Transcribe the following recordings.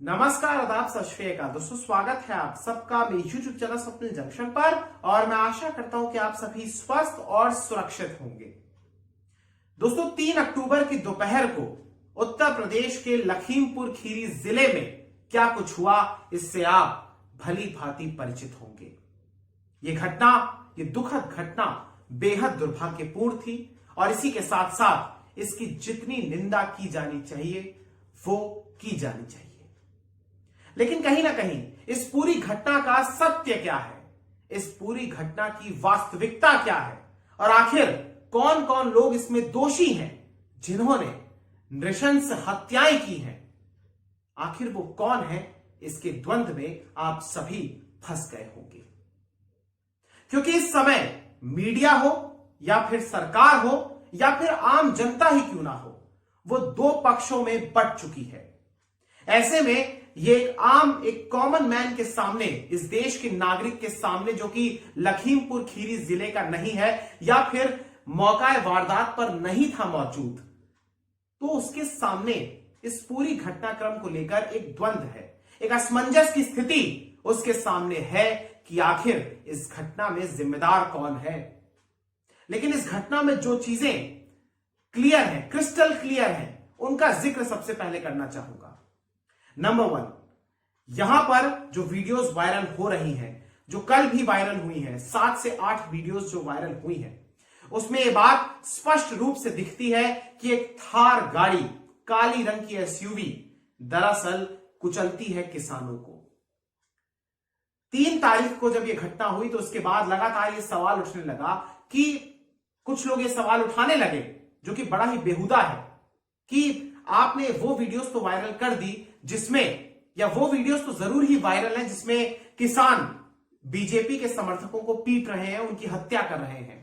नमस्कार, आदाब, सत श्री अकाल दोस्तों। स्वागत है आप सबका मेरे यूट्यूब चैनल स्वप्निल जंक्शन पर और मैं आशा करता हूं कि आप सभी स्वस्थ और सुरक्षित होंगे। दोस्तों, 3 अक्टूबर की दोपहर को उत्तर प्रदेश के लखीमपुर खीरी जिले में क्या कुछ हुआ, इससे आप भली भांति परिचित होंगे। ये दुखद घटना बेहद दुर्भाग्यपूर्ण थी और इसी के साथ साथ इसकी जितनी निंदा की जानी चाहिए वो की जानी चाहिए। लेकिन कहीं ना कहीं इस पूरी घटना का सत्य क्या है, इस पूरी घटना की वास्तविकता क्या है और आखिर कौन कौन लोग इसमें दोषी हैं जिन्होंने नृशंस हत्याएं की हैं, आखिर वो कौन है, इसके द्वंद्व में आप सभी फंस गए होंगे। क्योंकि इस समय मीडिया हो या फिर सरकार हो या फिर आम जनता ही क्यों ना हो, वो 2 पक्षों में बंट चुकी है। ऐसे में ये एक कॉमन मैन के सामने, इस देश के नागरिक के सामने जो कि लखीमपुर खीरी जिले का नहीं है या फिर मौका वारदात पर नहीं था मौजूद, तो उसके सामने इस पूरी घटनाक्रम को लेकर एक द्वंद्व है, एक असमंजस की स्थिति उसके सामने है कि आखिर इस घटना में जिम्मेदार कौन है। लेकिन इस घटना में जो चीजें क्लियर हैं, क्रिस्टल क्लियर हैं, उनका जिक्र सबसे पहले करना चाहूंगा। नंबर 1, यहां पर जो वीडियोस वायरल हो रही हैं, जो कल भी वायरल हुई हैं, 7 से 8 वीडियोस जो वायरल हुई हैं, उसमें यह बात स्पष्ट रूप से दिखती है कि एक थार गाड़ी, काली रंग की एसयूवी दरअसल कुचलती है किसानों को। 3 तारीख को जब यह घटना हुई तो उसके बाद लगातार यह सवाल उठने लगा कि कुछ लोग ये सवाल उठाने लगे, जो कि बड़ा ही बेहुदा है, कि आपने वो वीडियोस तो वायरल कर दी जिसमें, या वो वीडियोस तो जरूर ही वायरल हैं जिसमें किसान बीजेपी के समर्थकों को पीट रहे हैं, उनकी हत्या कर रहे हैं।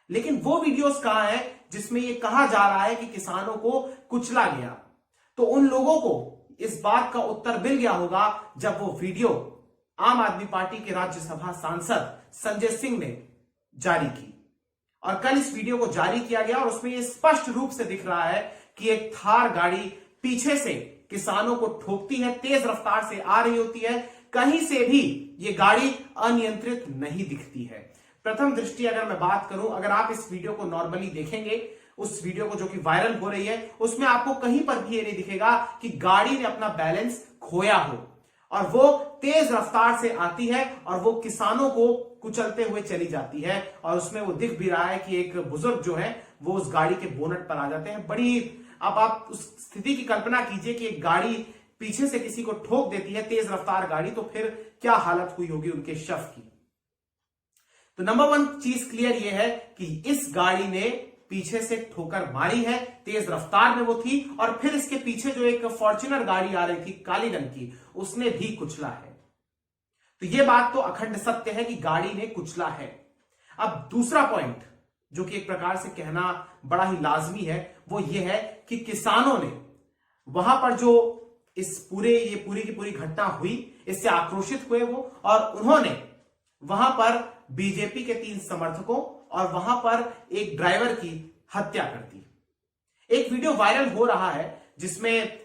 लेकिन वो वीडियोस कहां है जिसमें यह कहा जा रहा है कि किसानों को कुचला गया? तो उन लोगों को इस बात का उत्तर मिल गया होगा जब वो वीडियो आम आदमी पार्टी के राज्यसभा सांसद संजय सिंह ने जारी की। और कल इस वीडियो को जारी किया गया और उसमें यह स्पष्ट रूप से दिख रहा है कि एक थार गाड़ी पीछे से किसानों को ठोकती है, तेज रफ्तार से आ रही होती है, कहीं से भी ये गाड़ी अनियंत्रित नहीं दिखती है। प्रथम दृष्टि अगर मैं बात करूं, अगर आप इस वीडियो को नॉर्मली देखेंगे, उस वीडियो को जो कि वायरल हो रही है, उसमें आपको कहीं पर भी ये नहीं दिखेगा कि गाड़ी ने अपना बैलेंस खोया हो और वो तेज रफ्तार से आती है और वो किसानों को कुचलते हुए चली जाती है। और उसमें वो दिख भी रहा है कि एक बुजुर्ग जो है वो उस गाड़ी के बोनट पर आ जाते हैं। बड़ी, अब आप उस स्थिति की कल्पना कीजिए कि एक गाड़ी पीछे से किसी को ठोक देती है, तेज रफ्तार गाड़ी, तो फिर क्या हालत हुई होगी उनके शव की। तो नंबर 1 चीज क्लियर ये है कि इस गाड़ी ने पीछे से ठोकर मारी है, तेज रफ्तार में वो थी और फिर इसके पीछे जो एक फॉर्च्यूनर गाड़ी आ रही थी काली रंग की, उसने भी कुचला है। तो ये बात तो अखंड सत्य है कि गाड़ी ने कुचला है। अब दूसरा पॉइंट जो कि एक प्रकार से कहना बड़ा ही लाजमी है, वो ये है कि किसानों ने वहां पर जो ये पूरी की पूरी घटना हुई, इससे आक्रोशित हुए वो, और उन्होंने वहां पर बीजेपी के 3 समर्थकों और वहां पर एक ड्राइवर की हत्या कर दी। एक वीडियो वायरल हो रहा है जिसमें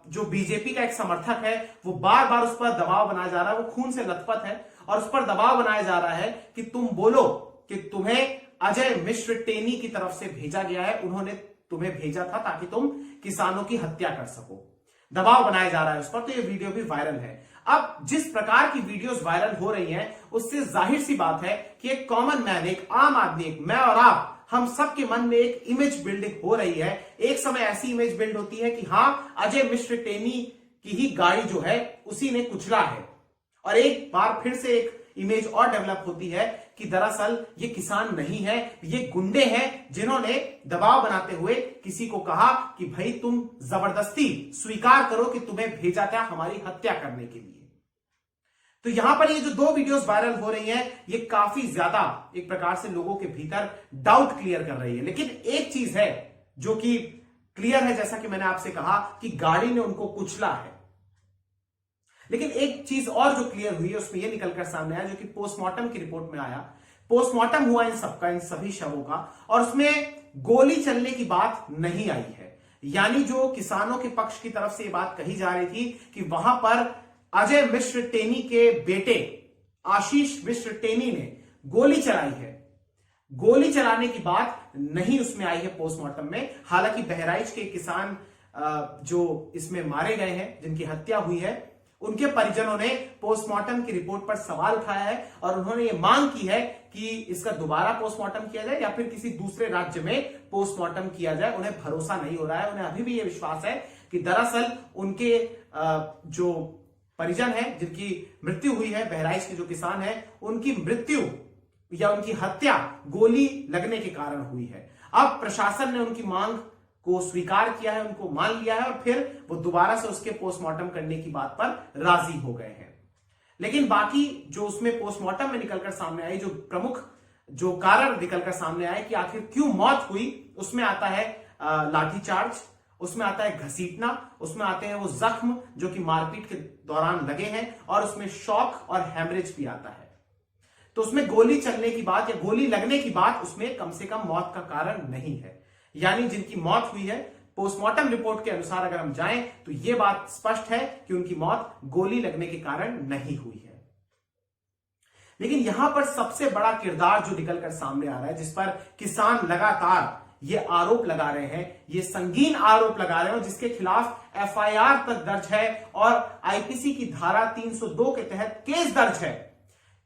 जो बीजेपी का एक समर्थक है वो बार बार उस पर दबाव बनाया जा रहा है, वो खून से लथपथ है और उस पर दबाव बनाया जा रहा है कि तुम बोलो कि तुम्हें अजय मिश्र टेनी की तरफ से भेजा गया है, उन्होंने तुम्हें भेजा था ताकि तुम किसानों की हत्या कर सको। दबाव बनाया जा रहा है उस पर, तो ये वीडियो भी वायरल है। अब जिस प्रकार की वीडियोस वायरल हो रही हैं, उससे जाहिर सी बात है कि एक कॉमन मैन, एक आम आदमी, एक मैं और आप, हम सबके मन में एक इमेज बिल्डिंग हो रही है। एक समय ऐसी इमेज बिल्ड होती है कि हां, अजय मिश्र टेनी की ही गाड़ी जो है उसी ने कुचला है, और एक बार फिर से एक इमेज और डेवलप होती है कि दरअसल ये किसान नहीं है, ये गुंडे हैं जिन्होंने दबाव बनाते हुए किसी को कहा कि भाई तुम जबरदस्ती स्वीकार करो कि तुम्हें भेजा था हमारी हत्या करने के लिए। तो यहां पर ये जो 2 वीडियोस वायरल हो रही हैं, ये काफी ज्यादा एक प्रकार से लोगों के भीतर डाउट क्लियर कर रही है। लेकिन एक चीज है जो कि क्लियर है, जैसा कि मैंने आपसे कहा कि गाड़ी ने उनको कुचला है। लेकिन एक चीज और जो क्लियर हुई है उसमें यह निकलकर सामने आया, जो कि पोस्टमार्टम की रिपोर्ट में आया। पोस्टमार्टम हुआ इन सभी शवों का और उसमें गोली चलने की बात नहीं आई है। यानी जो किसानों के पक्ष की तरफ से ये बात कही जा रही थी कि वहां पर अजय मिश्र टेनी के बेटे आशीष मिश्र टेनी ने गोली चलाई है। गोली चलाने की बात नहीं उसमें आई है पोस्टमार्टम में। हालांकि बहराइच के किसान जो इसमें मारे गए हैं, जिनकी हत्या हुई है, उनके परिजनों ने पोस्टमार्टम की रिपोर्ट पर सवाल उठाया है और उन्होंने ये मांग की है कि इसका दोबारा पोस्टमार्टम किया जाए या फिर किसी दूसरे राज्य में पोस्टमार्टम किया जाए। उन्हें भरोसा नहीं हो रहा है, उन्हें अभी भी यह विश्वास है कि दरअसल उनके जो परिजन है, जिनकी मृत्यु हुई है, बहराइच के जो किसान है, उनकी मृत्यु या उनकी हत्या गोली लगने के कारण हुई है। अब प्रशासन ने उनकी मांग को स्वीकार किया है, उनको मान लिया है और फिर वो दोबारा से उसके पोस्टमार्टम करने की बात पर राजी हो गए हैं। लेकिन बाकी जो उसमें पोस्टमार्टम में निकलकर सामने आई, जो प्रमुख जो कारण निकलकर सामने आए कि आखिर क्यों मौत हुई, उसमें आता है लाठीचार्ज, उसमें आता है घसीटना, उसमें आते हैं वो जख्म जो कि मारपीट के दौरान लगे हैं और उसमें शॉक और हैमरेज भी आता है। तो उसमें गोली चलने की बात या गोली लगने की बात उसमें कम से कम मौत का कारण नहीं है। यानी जिनकी मौत हुई है, पोस्टमार्टम रिपोर्ट के अनुसार अगर हम जाएं तो यह बात स्पष्ट है कि उनकी मौत गोली लगने के कारण नहीं हुई है। लेकिन यहां पर सबसे बड़ा किरदार जो निकलकर सामने आ रहा है, जिस पर किसान लगातार ये आरोप लगा रहे हैं, ये संगीन आरोप लगा रहे हैं, जिसके खिलाफ एफआईआर तक दर्ज है और आईपीसी की धारा 302 के तहत केस दर्ज है।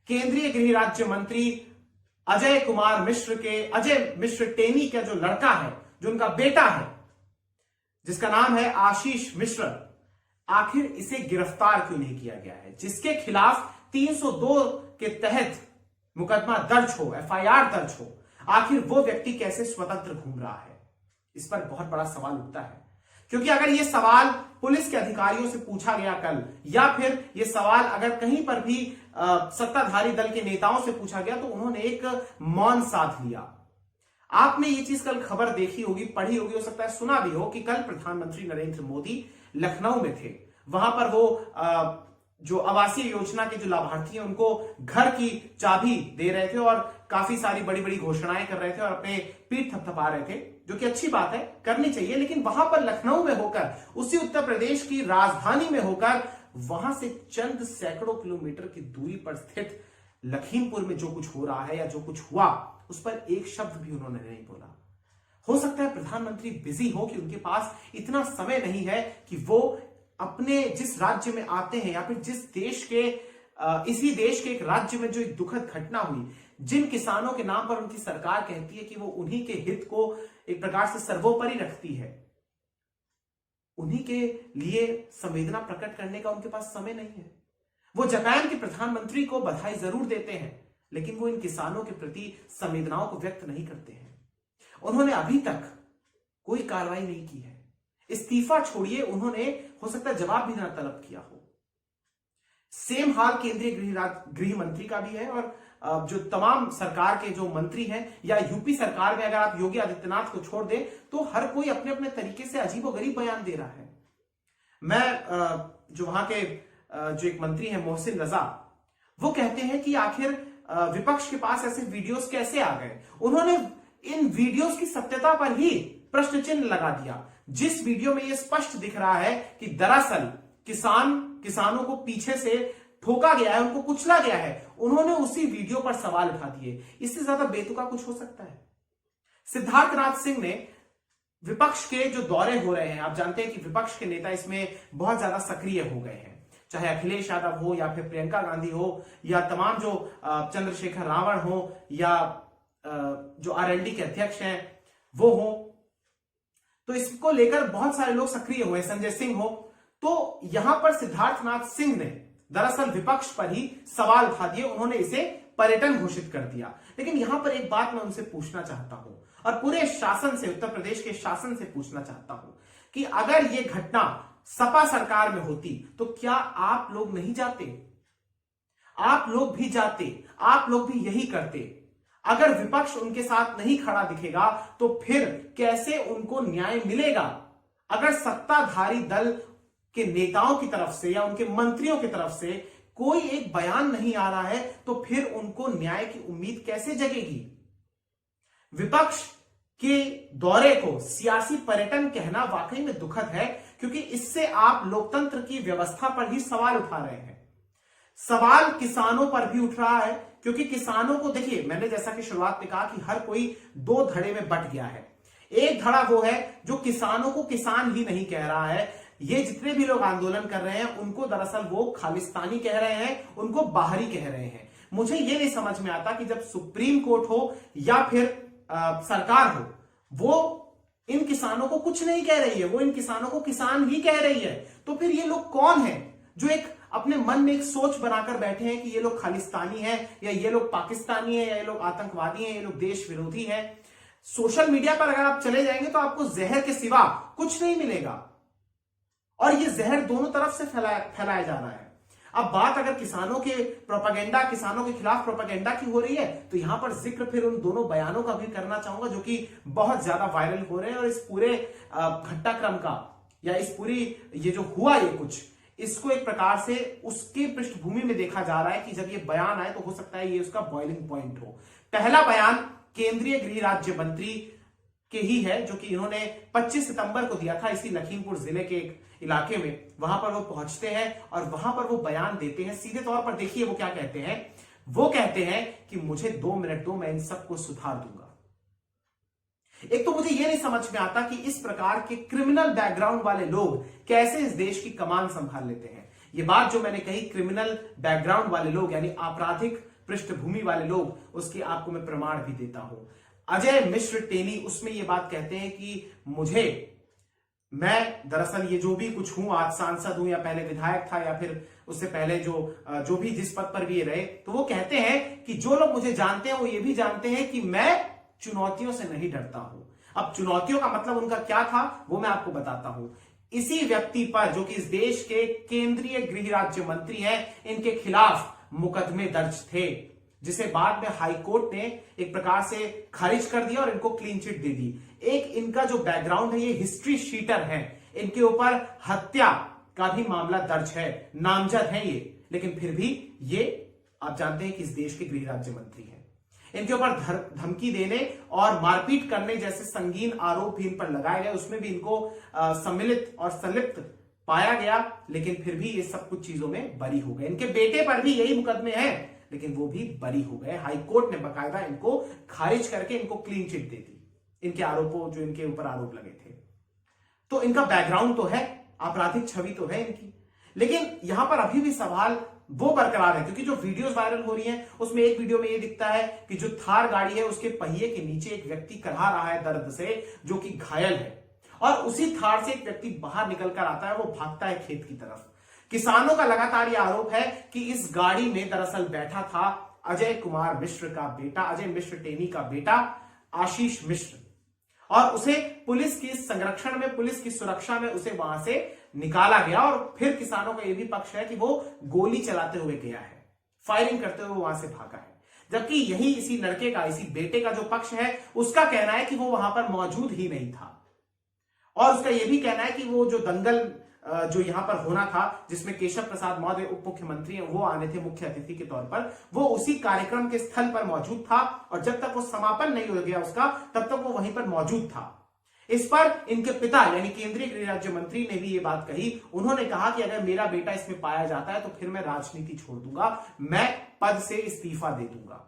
केंद्रीय गृह राज्य मंत्री अजय मिश्र टेनी का जो लड़का है, जो उनका बेटा है, जिसका नाम है आशीष मिश्र, आखिर इसे गिरफ्तार क्यों नहीं किया गया है? जिसके खिलाफ 302 के तहत मुकदमा दर्ज हो, एफआईआर दर्ज हो, आखिर वो व्यक्ति कैसे स्वतंत्र घूम रहा है? इस पर बहुत बड़ा सवाल उठता है। क्योंकि अगर यह सवाल पुलिस के अधिकारियों से पूछा गया कल, या फिर यह सवाल अगर कहीं पर भी सत्ताधारी दल के नेताओं से पूछा गया, तो उन्होंने एक मौन साध लिया। आपने ये चीज कल खबर देखी होगी, पढ़ी होगी, हो सकता है सुना भी हो कि कल प्रधानमंत्री नरेंद्र मोदी लखनऊ में थे। वहां पर वो जो आवासीय योजना के जो लाभार्थी हैं उनको घर की चाबी दे रहे थे और काफी सारी बड़ी बड़ी घोषणाएं कर रहे थे और अपने पीठ थपथपा रहे थे, जो कि अच्छी बात है, करनी चाहिए। लेकिन वहां पर लखनऊ में होकर, उसी उत्तर प्रदेश की राजधानी में होकर, वहां से चंद सैकड़ों किलोमीटर की दूरी पर स्थित लखीमपुर में जो कुछ हो रहा है या जो कुछ हुआ, उस पर एक शब्द भी उन्होंने नहीं बोला। हो सकता है प्रधानमंत्री बिजी हो, कि उनके पास इतना समय नहीं है कि वो अपने जिस राज्य में आते हैं या फिर जिस देश के इसी देश के एक राज्य में जो एक दुखद घटना हुई, जिन किसानों के नाम पर उनकी सरकार कहती है कि वो उन्हीं के हित को एक प्रकार से सर्वोपरि रखती है, उन्हीं के लिए संवेदना प्रकट करने का उनके पास समय नहीं है। वो जापान के प्रधानमंत्री को बधाई जरूर देते हैं, लेकिन वो इन किसानों के प्रति संवेदनाओं को व्यक्त नहीं करते हैं। उन्होंने अभी तक कोई कार्रवाई नहीं की है। इस्तीफा छोड़िए, उन्होंने हो सकता है जवाब भी ना तलब किया हो। सेम हाल केंद्रीय गृह मंत्री का भी है और जो तमाम सरकार के जो मंत्री हैं, या यूपी सरकार में अगर आप योगी आदित्यनाथ को छोड़ दें, तो हर कोई अपने अपने तरीके से अजीबोगरीब बयान दे रहा है। मैं जो वहां के जो एक मंत्री हैं मोहसिन रजा, वो कहते हैं कि आखिर विपक्ष के पास ऐसे वीडियोस कैसे आ गए। उन्होंने इन वीडियोस की सत्यता पर ही प्रश्न चिन्ह लगा दिया, जिस वीडियो में यह स्पष्ट दिख रहा है कि दरअसल किसानों को पीछे से ठोका गया है, उनको कुचला गया है। उन्होंने उसी वीडियो पर सवाल उठा दिए। इससे ज्यादा बेतुका कुछ हो सकता है? सिद्धार्थनाथ सिंह ने विपक्ष के जो दौरे हो रहे हैं, आप जानते हैं कि विपक्ष के नेता इसमें बहुत ज्यादा सक्रिय हो गए हैं, चाहे अखिलेश यादव हो या फिर प्रियंका गांधी हो या तमाम जो चंद्रशेखर रावण हो या जो आरएलडी के अध्यक्ष हैं वो हो, तो इसको लेकर बहुत सारे लोग सक्रिय हुए, संजय सिंह हो। तो यहां पर सिद्धार्थनाथ सिंह ने दरअसल विपक्ष पर ही सवाल उठा दिए, उन्होंने इसे पर्यटन घोषित कर दिया। लेकिन यहां पर एक बात मैं उनसे पूछना चाहता हूं और पूरे शासन से, उत्तर प्रदेश के शासन से पूछना चाहता हूं कि अगर यह घटना सपा सरकार में होती तो क्या आप लोग नहीं जाते? आप लोग भी जाते, आप लोग भी यही करते। अगर विपक्ष उनके साथ नहीं खड़ा दिखेगा तो फिर कैसे उनको न्याय मिलेगा? अगर सत्ताधारी दल के नेताओं की तरफ से या उनके मंत्रियों की तरफ से कोई एक बयान नहीं आ रहा है, तो फिर उनको न्याय की उम्मीद कैसे जगेगी? विपक्ष के दौरे को सियासी पर्यटन कहना वाकई में दुखद है, क्योंकि इससे आप लोकतंत्र की व्यवस्था पर ही सवाल उठा रहे हैं। सवाल किसानों पर भी उठ रहा है, क्योंकि किसानों को देखिए, मैंने जैसा कि शुरुआत में कहा कि हर कोई दो धड़े में बंट गया है। एक धड़ा वो है जो किसानों को किसान ही नहीं कह रहा है। ये जितने भी लोग आंदोलन कर रहे हैं उनको दरअसल वो खालिस्तानी कह रहे हैं, उनको बाहरी कह रहे हैं। मुझे ये नहीं समझ में आता कि जब सुप्रीम कोर्ट हो या फिर सरकार हो, वो इन किसानों को कुछ नहीं कह रही है, वो इन किसानों को किसान ही कह रही है। तो फिर ये लोग कौन है जो एक अपने मन में एक सोच बनाकर बैठे हैं कि ये लोग खालिस्तानी हैं, या ये लोग पाकिस्तानी हैं, या ये लोग आतंकवादी हैं, ये लोग देश विरोधी हैं। सोशल मीडिया पर अगर आप चले जाएंगे तो आपको जहर के सिवा कुछ नहीं मिलेगा, और ये जहर दोनों तरफ से फैलाया जा रहा है। अब बात अगर किसानों के प्रोपेगेंडा, किसानों के खिलाफ प्रोपेगेंडा की हो रही है, तो यहां पर जिक्र फिर उन दोनों बयानों का भी करना चाहूंगा जो कि बहुत ज्यादा वायरल हो रहे हैं। और इस पूरे घटनाक्रम का, या इस पूरी ये जो हुआ ये कुछ, इसको एक प्रकार से उसके पृष्ठभूमि में देखा जा रहा है कि जब ये बयान आए तो हो सकता है ये उसका बॉइलिंग पॉइंट हो। पहला बयान केंद्रीय गृह राज्य मंत्री के ही है, जो कि इन्होंने 25 सितंबर को दिया था इसी लखीमपुर जिले के एक इलाके में। वहां पर वो पहुंचते हैं और वहां पर वो बयान देते हैं। सीधे तौर पर देखिए वो क्या कहते हैं। वो कहते हैं कि मुझे 2 मिनट दो, मैं इन सबको सुधार दूंगा। एक तो मुझे ये नहीं समझ में आता कि इस प्रकार के क्रिमिनल बैकग्राउंड वाले लोग कैसे इस देश की कमान संभाल लेते हैं। ये बात जो मैंने कही, क्रिमिनल बैकग्राउंड वाले लोग यानी आपराधिक पृष्ठभूमि वाले लोग, उसकी आपको मैं प्रमाण भी देता हूं। अजय मिश्र टेनी उसमें ये बात कहते हैं कि मैं दरअसल ये जो भी कुछ हूं, आज सांसद हूं या पहले विधायक था या फिर उससे पहले जो भी जिस पद पर भी ये रहे, तो वो कहते हैं कि जो लोग मुझे जानते हैं वो ये भी जानते हैं कि मैं चुनौतियों से नहीं डरता हूं। अब चुनौतियों का मतलब उनका क्या था वो मैं आपको बताता हूं। इसी व्यक्ति पर, जो कि इस देश के केंद्रीय गृह राज्य मंत्री हैं, इनके खिलाफ मुकदमे दर्ज थे, जिसे बाद में हाईकोर्ट ने एक प्रकार से खारिज कर दिया और इनको क्लीन चिट दे दी। एक इनका जो बैकग्राउंड है, ये हिस्ट्री शीटर है, इनके ऊपर हत्या का भी मामला दर्ज है, नामजद है ये, लेकिन फिर भी ये आप जानते हैं कि इस देश के गृह राज्य मंत्री हैं। इनके ऊपर धमकी देने और मारपीट करने जैसे संगीन आरोप भी इन पर लगाए गए, उसमें भी इनको सम्मिलित और संलिप्त पाया गया, लेकिन फिर भी ये सब कुछ चीजों में बरी हो गए। इनके बेटे पर भी यही मुकदमे हैं, लेकिन वो भी बरी हो गए। हाईकोर्ट ने बकायदा इनको खारिज करके इनको क्लीन चिट दे दी, इनके आरोपों, जो इनके ऊपर आरोप लगे थे। तो इनका बैकग्राउंड तो है, आपराधिक छवि तो है इनकी, लेकिन यहां पर अभी भी सवाल वो बरकरार है, क्योंकि जो वीडियोस वायरल हो रही हैं उसमें एक वीडियो में ये दिखता है कि जो थार गाड़ी है उसके पहिए के नीचे एक व्यक्ति करहा रहा है दर्द से, जो कि घायल है, और उसी थार से एक व्यक्ति बाहर निकलकर आता है, वो भागता है खेत की तरफ। किसानों का लगातार यह आरोप है कि इस गाड़ी में दरअसल बैठा था अजय कुमार मिश्र का बेटा, अजय मिश्र टेनी का बेटा आशीष मिश्र, और उसे पुलिस की संरक्षण में, पुलिस की सुरक्षा में उसे वहां से निकाला गया। और फिर किसानों का यह भी पक्ष है कि वो गोली चलाते हुए गया है, फायरिंग करते हुए वहां से भागा है, जबकि यही इसी लड़के का, इसी बेटे का जो पक्ष है, उसका कहना है कि वो वहां पर मौजूद ही नहीं था। और उसका यह भी कहना है कि वो जो दंगल जो यहां पर होना था, जिसमें केशव प्रसाद मौर्य उप मुख्यमंत्री हैं, वो आने थे मुख्य अतिथि के तौर पर, वो उसी कार्यक्रम के स्थल पर मौजूद था, और जब तक वो समापन नहीं हो गया उसका, तब तक वो वहीं पर मौजूद था। इस पर इनके पिता यानी केंद्रीय गृह राज्य मंत्री ने भी ये बात कही। उन्होंने कहा कि अगर मेरा बेटा इसमें पाया जाता है तो फिर मैं राजनीति छोड़ दूंगा, मैं पद से इस्तीफा दे दूंगा।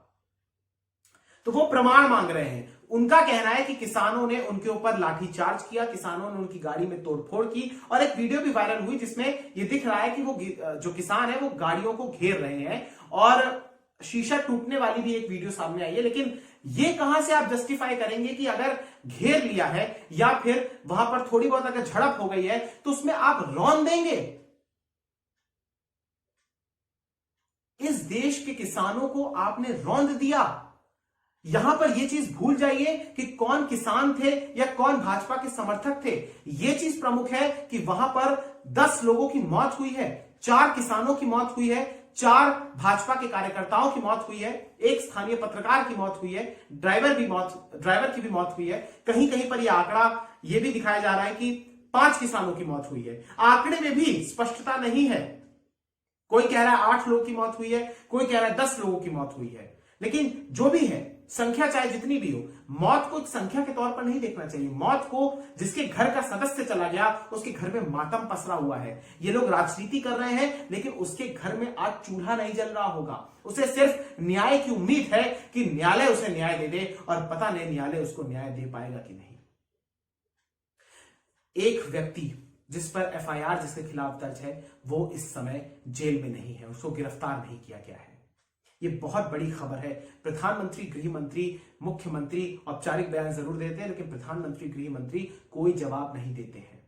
तो वो प्रमाण मांग रहे हैं। उनका कहना है कि किसानों ने उनके ऊपर लाठीचार्ज किया, किसानों ने उनकी गाड़ी में तोड़फोड़ की, और एक वीडियो भी वायरल हुई जिसमें ये दिख रहा है कि वो जो किसान है वो गाड़ियों को घेर रहे हैं, और शीशा टूटने वाली भी एक वीडियो सामने आई है। लेकिन ये कहां से आप जस्टिफाई करेंगे कि अगर घेर लिया है या फिर वहां पर थोड़ी बहुत अगर झड़प हो गई है तो उसमें आप रौंद देंगे? इस देश के किसानों को आपने रौंद दिया। यहां पर यह चीज भूल जाइए कि कौन किसान थे या कौन भाजपा के समर्थक थे। यह चीज प्रमुख है कि वहां पर 10 लोगों की मौत हुई है, 4 किसानों की मौत हुई है, 4 भाजपा के कार्यकर्ताओं की मौत हुई है, एक स्थानीय पत्रकार की मौत हुई है, ड्राइवर की भी मौत हुई है। कहीं कहीं पर यह आंकड़ा यह भी दिखाया जा रहा है कि 5 किसानों की मौत हुई है। आंकड़े में भी स्पष्टता नहीं है, कोई कह रहा है 8 लोगों की मौत हुई है, कोई कह रहा है 10 लोगों की मौत हुई है। लेकिन जो भी है, संख्या चाहे जितनी भी हो, मौत को एक संख्या के तौर पर नहीं देखना चाहिए। मौत को जिसके घर का सदस्य चला गया उसके घर में मातम पसरा हुआ है। ये लोग राजनीति कर रहे हैं लेकिन उसके घर में आज चूल्हा नहीं जल रहा होगा। उसे सिर्फ न्याय की उम्मीद है कि न्यायालय उसे न्याय दे दे, और पता नहीं न्यायालय उसको न्याय दे पाएगा कि नहीं। एक व्यक्ति जिस पर एफआईआर जिसके खिलाफ दर्ज है वो इस समय जेल में नहीं है, उसको गिरफ्तार नहीं किया गया है। ये बहुत बड़ी खबर है। प्रधानमंत्री, गृह मंत्री, मुख्यमंत्री औपचारिक बयान जरूर देते हैं लेकिन प्रधानमंत्री, गृह मंत्री कोई जवाब नहीं देते हैं।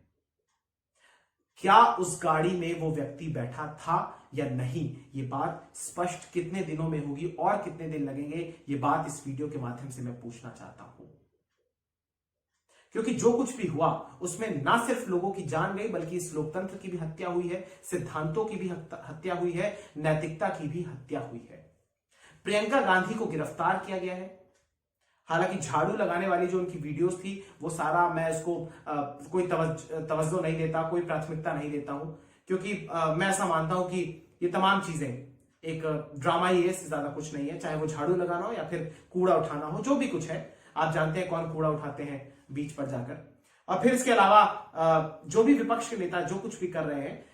क्या उस गाड़ी में वो व्यक्ति बैठा था या नहीं, ये बात स्पष्ट कितने दिनों में होगी और कितने दिन लगेंगे, ये बात इस वीडियो के माध्यम से मैं पूछना चाहता हूं। क्योंकि जो कुछ भी हुआ उसमें ना सिर्फ लोगों की जान गई बल्कि इस लोकतंत्र की भी हत्या हुई है, सिद्धांतों की भी हत्या हुई है, नैतिकता की भी हत्या हुई है। प्रियंका गांधी को गिरफ्तार किया गया है। हालांकि झाड़ू लगाने वाली जो उनकी वीडियोस थी वो सारा मैं इसको कोई तवज्जो नहीं देता, कोई प्राथमिकता नहीं देता हूं, क्योंकि मैं ऐसा मानता हूं कि ये तमाम चीजें एक ड्रामा ही है, इससे ज्यादा कुछ नहीं है। चाहे वो झाड़ू लगाना हो या फिर कूड़ा उठाना हो, जो भी कुछ है, आप जानते हैं कौन कूड़ा उठाते हैं बीच पर जाकर। और फिर इसके अलावा जो भी विपक्ष के नेता जो कुछ भी कर रहे हैं,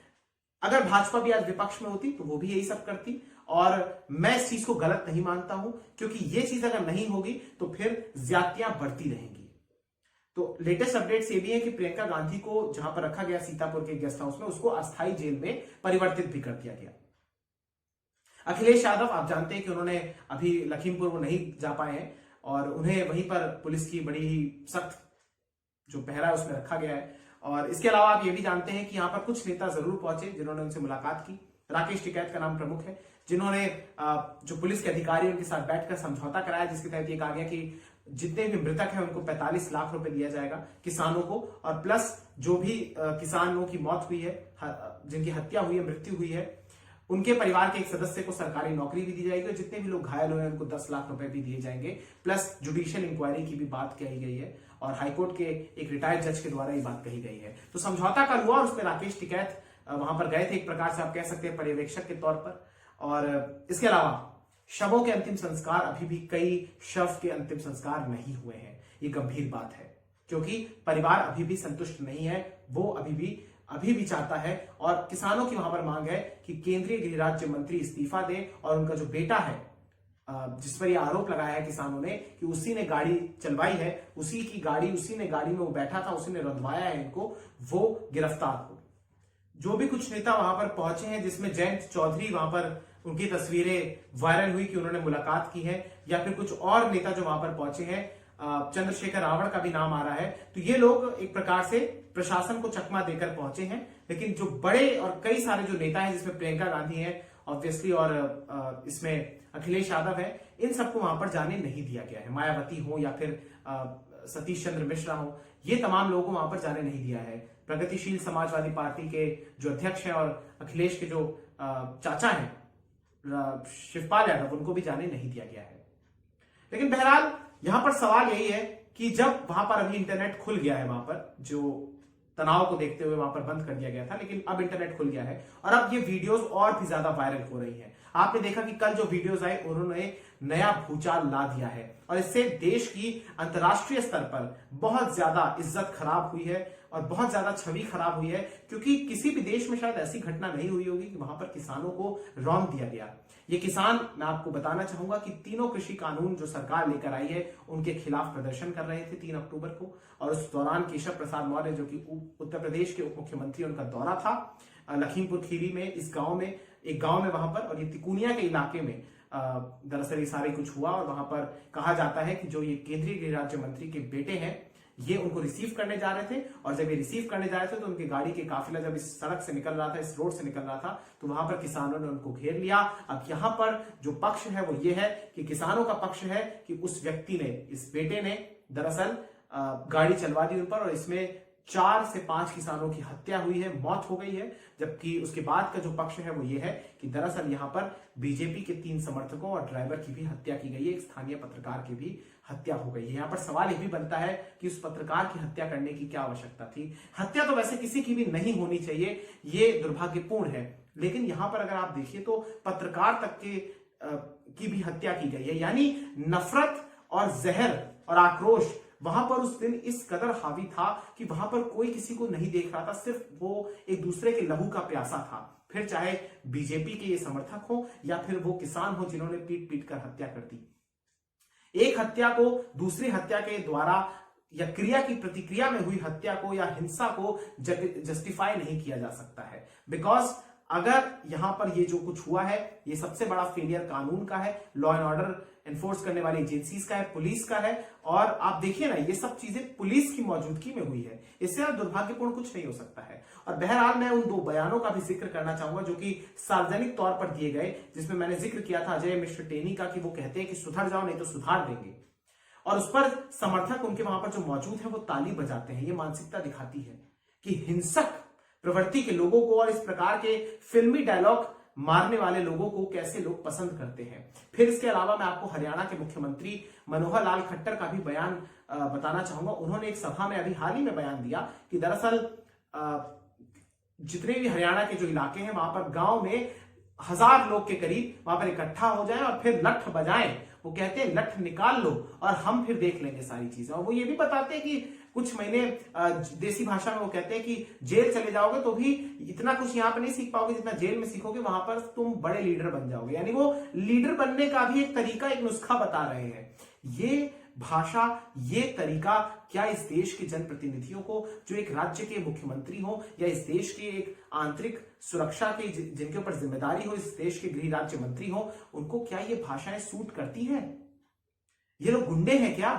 अगर भाजपा भी आज विपक्ष में होती तो वो भी यही सब करती, और मैं इस चीज को गलत नहीं मानता हूं, क्योंकि ये चीज अगर नहीं होगी तो फिर ज्यादतियां बढ़ती रहेंगी। तो लेटेस्ट अपडेट्स ये भी है कि प्रियंका गांधी को जहां पर रखा गया सीतापुर के गेस्ट हाउस में, उसको अस्थायी जेल में परिवर्तित भी कर दिया गया। अखिलेश यादव, आप जानते हैं कि उन्होंने अभी लखीमपुर वो नहीं जा पाए हैं और उन्हें वहीं पर पुलिस की बड़ी ही सख्त जो पहरा है उसमें रखा गया है। और इसके अलावा आप ये भी जानते हैं कि यहां पर कुछ नेता जरूर पहुंचे जिन्होंने उनसे मुलाकात की। राकेश टिकैत का नाम प्रमुख है, जिन्होंने जो पुलिस के अधिकारी उनके साथ बैठकर समझौता कराया, जिसके तहत ये कहा गया कि जितने भी मृतक हैं उनको 45 लाख रुपए दिया जाएगा किसानों को, और प्लस जो भी किसानों की मौत हुई है, जिनकी हत्या हुई है, मृत्यु हुई है, उनके परिवार के एक सदस्य को सरकारी नौकरी भी दी जाएगी, और जितने भी लोग घायल हुए हैं उनको 10 लाख रुपए भी दिए जाएंगे। प्लस जुडिशियल इंक्वायरी की भी बात कही गई है और हाईकोर्ट के एक रिटायर्ड जज के द्वारा ये बात कही गई है। तो समझौता कल हुआ और उसमें राकेश टिकैत वहां पर गए थे, एक प्रकार से आप कह सकते हैं पर्यवेक्षक के तौर पर। और इसके अलावा शवों के अंतिम संस्कार, अभी भी कई शव के अंतिम संस्कार नहीं हुए हैं। ये गंभीर बात है क्योंकि परिवार अभी भी संतुष्ट नहीं है, वो अभी भी चाहता है, और किसानों की वहां पर मांग है कि केंद्रीय गृह राज्य मंत्री इस्तीफा दे और उनका जो बेटा है, जिस पर यह आरोप लगाया है किसानों ने कि उसी ने गाड़ी चलवाई है, उसी ने गाड़ी में वो बैठा था, उसी ने रंधवाया है इनको, वो गिरफ्तार हो। जो भी कुछ नेता वहां पर पहुंचे हैं, जिसमें जयंत चौधरी, वहां पर उनकी तस्वीरें वायरल हुई कि उन्होंने मुलाकात की है, या फिर कुछ और नेता जो वहां पर पहुंचे हैं, चंद्रशेखर रावण का भी नाम आ रहा है, तो ये लोग एक प्रकार से प्रशासन को चकमा देकर पहुंचे हैं। लेकिन जो बड़े और कई सारे जो नेता हैं, जिसमें प्रियंका गांधी है ऑब्वियसली, और इसमें अखिलेश यादव है, इन सबको वहां पर जाने नहीं दिया गया है। मायावती हो या फिर सतीश चंद्र मिश्रा हो, ये तमाम लोगों को वहां पर जाने नहीं दिया है। प्रगतिशील समाजवादी पार्टी के जो अध्यक्ष हैं और अखिलेश के जो चाचा हैं शिवपाल यादव, उनको भी जाने नहीं दिया गया है। लेकिन बहरहाल यहां पर सवाल यही है कि जब वहां पर अभी इंटरनेट खुल गया है, वहां पर जो तनाव को देखते हुए वहां पर बंद कर दिया गया था, लेकिन अब इंटरनेट खुल गया है और अब ये वीडियोस और भी ज्यादा वायरल हो रही हैं। आपने देखा कि कल जो वीडियोस आए उन्होंने नया भूचाल ला दिया है और इससे देश की अंतर्राष्ट्रीय स्तर पर बहुत ज्यादा इज्जत खराब हुई है और बहुत ज्यादा छवि खराब हुई है, क्योंकि किसी भी देश में शायद ऐसी घटना नहीं हुई होगी कि वहां पर किसानों को रौंद दिया गया। ये किसान, मैं आपको बताना चाहूंगा कि तीनों कृषि कानून जो सरकार लेकर आई है उनके खिलाफ प्रदर्शन कर रहे थे 3 अक्टूबर को, और उस दौरान केशव प्रसाद मौर्य जो कि उत्तर प्रदेश के उप मुख्यमंत्री, उनका दौरा था लखीमपुर खीरी में, इस गांव में, एक गांव में वहां पर, और ये तिकोनिया के इलाके में दरअसल ये सारे कुछ हुआ। और वहां पर कहा जाता है कि जो ये केंद्रीय गृह राज्य मंत्री के बेटे हैं, ये उनको रिसीव करने जा रहे थे, और जब ये रिसीव करने जा रहे थे तो उनकी गाड़ी के काफिला जब इस सड़क से निकल रहा था, इस रोड से निकल रहा था, तो वहां पर किसानों ने उनको घेर लिया। अब यहां पर जो पक्ष है वो ये है कि किसानों का पक्ष है कि उस व्यक्ति ने, इस बेटे ने दरअसल गाड़ी चलवा दी उन पर, और इसमें 4 से 5 किसानों की हत्या हुई है, मौत हो गई है। जबकि उसके बाद का जो पक्ष है वो ये है कि दरअसल यहां पर बीजेपी के 3 समर्थकों और ड्राइवर की भी हत्या की गई है, एक स्थानीय पत्रकार की भी हत्या हो गई है। यहां पर सवाल ये भी बनता है कि उस पत्रकार की हत्या करने की क्या आवश्यकता थी। हत्या तो वैसे किसी की भी नहीं होनी चाहिए, ये दुर्भाग्यपूर्ण है, लेकिन यहां पर अगर आप देखिए तो पत्रकार तक की भी हत्या की गई है। यानी नफरत और जहर और आक्रोश वहां पर उस दिन इस कदर हावी था कि वहां पर कोई किसी को नहीं देख रहा था, सिर्फ वो एक दूसरे के लहू का प्यासा था। फिर चाहे बीजेपी के ये समर्थक हो या फिर वो किसान हो जिन्होंने पीट पीट कर हत्या कर दी। एक हत्या को दूसरी हत्या के द्वारा या क्रिया की प्रतिक्रिया में हुई हत्या को या हिंसा को जस्टिफाई नहीं किया जा सकता है। बिकॉज अगर यहां पर ये जो कुछ हुआ है ये सबसे बड़ा फेलियर कानून का है, लॉ एंड ऑर्डर एनफोर्स करने वाली एजेंसीज का है, पुलिस का है। और आप देखिए ना, ये सब चीजें पुलिस की मौजूदगी में हुई है, इससे ज्यादा दुर्भाग्यपूर्ण कुछ नहीं हो सकता है। और बहरहाल मैं उन दो बयानों का भी जिक्र करना चाहूंगा जो कि सार्वजनिक तौर पर दिए गए, जिसमें मैंने जिक्र किया था अजय मिश्र टेनी का, कि वो कहते हैं कि सुधर जाओ नहीं तो सुधार देंगे। और उस पर समर्थक उनके वहां पर जो मौजूद है वो ताली बजाते हैं। ये मानसिकता दिखाती है कि हिंसक प्रवृत्ति के लोगों को और इस प्रकार के फिल्मी डायलॉग मारने वाले लोगों को कैसे लोग पसंद करते हैं। फिर इसके अलावा मैं आपको हरियाणा के मुख्यमंत्री मनोहर लाल खट्टर का भी बयान बताना चाहूंगा। उन्होंने एक सभा में अभी हाल ही में बयान दिया कि दरअसल जितने भी हरियाणा के जो इलाके हैं वहां पर गांव में 1000 लोग के करीब वहां पर इकट्ठा हो जाएं और फिर लठ बजाएं। वो कहते हैं लठ निकाल लो और हम फिर देख लेंगे सारी चीजें। और वो ये भी बताते हैं कि कुछ महीने देसी भाषा में वो कहते हैं कि जेल चले जाओगे तो भी इतना कुछ यहाँ पर नहीं सीख पाओगे जितना जेल में सीखोगे, वहां पर तुम बड़े लीडर बन जाओगे। यानी वो लीडर बनने का भी एक तरीका, एक नुस्खा बता रहे हैं। ये भाषा, ये तरीका क्या इस देश के जनप्रतिनिधियों को, जो एक राज्य के मुख्यमंत्री हो या इस देश के एक आंतरिक सुरक्षा के जिनके ऊपर जिम्मेदारी हो, इस देश के गृह राज्य मंत्री हो, उनको क्या ये भाषाएं सूट करती हैं? ये लोग गुंडे हैं क्या?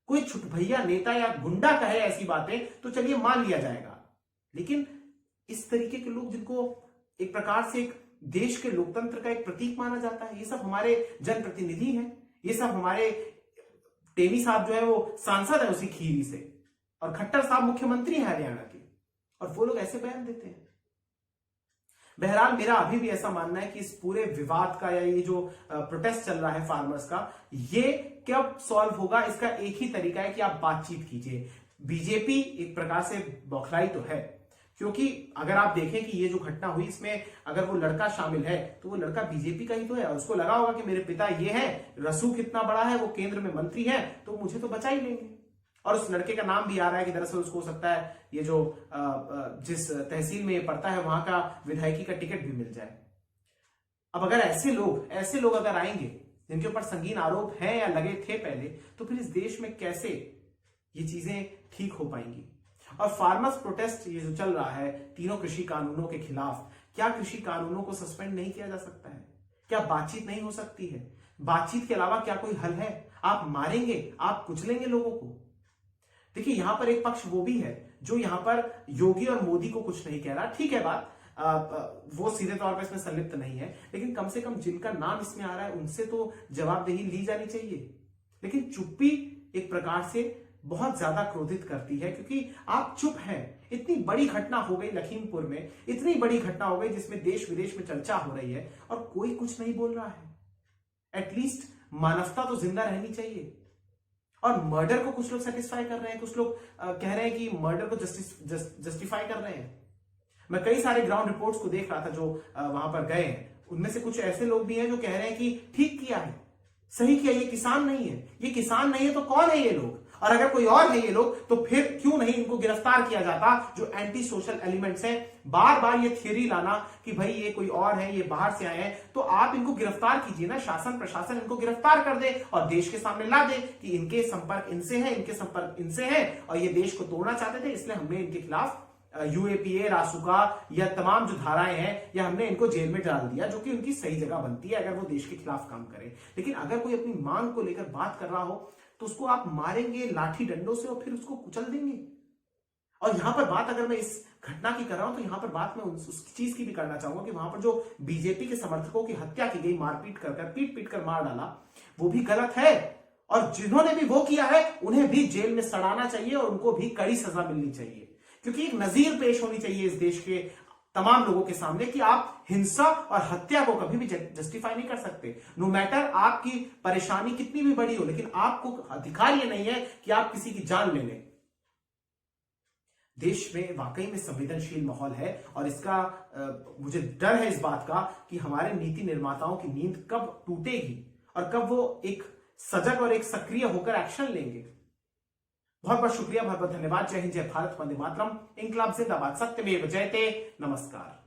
कोई छुटभैया नेता या गुंडा कहे ऐसी बातें तो चलिए मान लिया जाएगा, लेकिन इस तरीके के लोग जिनको एक प्रकार से एक देश के लोकतंत्र का एक प्रतीक माना जाता है, ये सब हमारे जनप्रतिनिधि हैं। ये सब हमारे टेनी साहब जो है वो सांसद है उसी खीरी से, और खट्टर साहब मुख्यमंत्री हैं हरियाणा के, और वो लोग ऐसे बयान देते हैं। बहरहाल मेरा अभी भी ऐसा मानना है कि इस पूरे विवाद का या ये जो प्रोटेस्ट चल रहा है फार्मर्स का, ये कब सॉल्व होगा, इसका एक ही तरीका है कि आप बातचीत कीजिए। बीजेपी एक प्रकार से बौखलाई तो है, क्योंकि अगर आप देखें कि ये जो घटना हुई इसमें अगर वो लड़का शामिल है तो वो लड़का बीजेपी का ही तो है, और उसको लगा होगा कि मेरे पिता ये है, रसूख कितना बड़ा है, वो केंद्र में मंत्री है, तो मुझे तो बचा ही लेंगे। और उस लड़के का नाम भी आ रहा है कि दरअसल उसको हो सकता है ये जो जिस तहसील में ये पड़ता है वहां का विधायकी का टिकट भी मिल जाए। अब अगर ऐसे लोग अगर आएंगे जिनके ऊपर संगीन आरोप हैं या लगे थे पहले, तो फिर इस देश में कैसे ये चीजें ठीक हो पाएंगी? और फार्मर्स प्रोटेस्ट ये जो चल रहा है तीनों कृषि कानूनों के खिलाफ, क्या कृषि कानूनों को सस्पेंड नहीं किया जा सकता है? क्या बातचीत नहीं हो सकती है? बातचीत के अलावा क्या कोई हल है? आप मारेंगे, आप कुचलेंगे लोगों को। देखिए यहां पर एक पक्ष वो भी है जो यहां पर योगी और मोदी को कुछ नहीं कह रहा, ठीक है बात, वो सीधे तौर पर इसमें संलिप्त नहीं है, लेकिन कम से कम जिनका नाम इसमें आ रहा है उनसे तो जवाबदेही ली जानी चाहिए। लेकिन चुप्पी एक प्रकार से बहुत ज्यादा क्रोधित करती है, क्योंकि आप चुप हैं। इतनी बड़ी घटना हो गई लखीमपुर में, इतनी बड़ी घटना हो गई जिसमें देश विदेश में चर्चा हो रही है और कोई कुछ नहीं बोल रहा है। एटलीस्ट मानवता तो जिंदा रहनी चाहिए। और मर्डर को कुछ लोग सेटिस्फाई कर रहे हैं, कुछ लोग कह रहे हैं कि मर्डर को जस्टिफाई कर रहे हैं। मैं कई सारे ग्राउंड रिपोर्ट्स को देख रहा था जो वहां पर गए हैं, उनमें से कुछ ऐसे लोग भी हैं जो कह रहे हैं कि ठीक किया है, सही किया, ये किसान नहीं है। ये किसान नहीं है तो कौन है ये लोग? और अगर कोई और है ये लोग तो फिर क्यों नहीं इनको गिरफ्तार किया जाता? जो एंटी सोशल एलिमेंट्स हैं, बार बार ये थ्योरी लाना कि भाई ये कोई और है, ये बाहर से आए हैं, तो आप इनको गिरफ्तार कीजिए ना, शासन प्रशासन इनको गिरफ्तार कर दे और देश के सामने ला दे कि इनके संपर्क इनसे है, इनके संपर्क इनसे है और ये देश को तोड़ना चाहते थे, इसलिए हमने इनके खिलाफ यूएपीए, रासुका या तमाम जो धाराएं हैं या हमने इनको जेल में डाल दिया, जो कि उनकी सही जगह बनती है अगर वो देश के खिलाफ काम करे। लेकिन अगर कोई अपनी मांग को लेकर बात कर रहा हो तो उसको आप मारेंगे लाठी डंडों से और फिर उसको कुचल देंगे। और यहां पर बात अगर मैं इस घटना की कर रहा हूं तो यहां पर बात मैं उस चीज की भी करना चाहूंगा कि वहां पर जो बीजेपी के समर्थकों की हत्या की गई, मारपीट कर पीट पीट कर मार डाला, वो भी गलत है। और जिन्होंने भी वो किया है उन्हें भी जेल में सड़ाना चाहिए और उनको भी कड़ी सजा मिलनी चाहिए, क्योंकि एक नजीर पेश होनी चाहिए इस देश के तमाम लोगों के सामने कि आप हिंसा और हत्या को कभी भी जस्टिफाई नहीं कर सकते। नो मैटर आपकी परेशानी कितनी भी बड़ी हो, लेकिन आपको अधिकार ये नहीं है कि आप किसी की जान ले लें। देश में वाकई में संवेदनशील माहौल है और इसका मुझे डर है इस बात का कि हमारे नीति निर्माताओं की नींद कब टूटेगी और कब वो एक सजग और एक सक्रिय होकर एक्शन लेंगे। बहुत बहुत शुक्रिया, बहुत बहुत धन्यवाद। जय हिंद, जय भारत, वंदे मातरम, इंकलाब जिंदाबाद, सत्यमेव जयते, नमस्कार।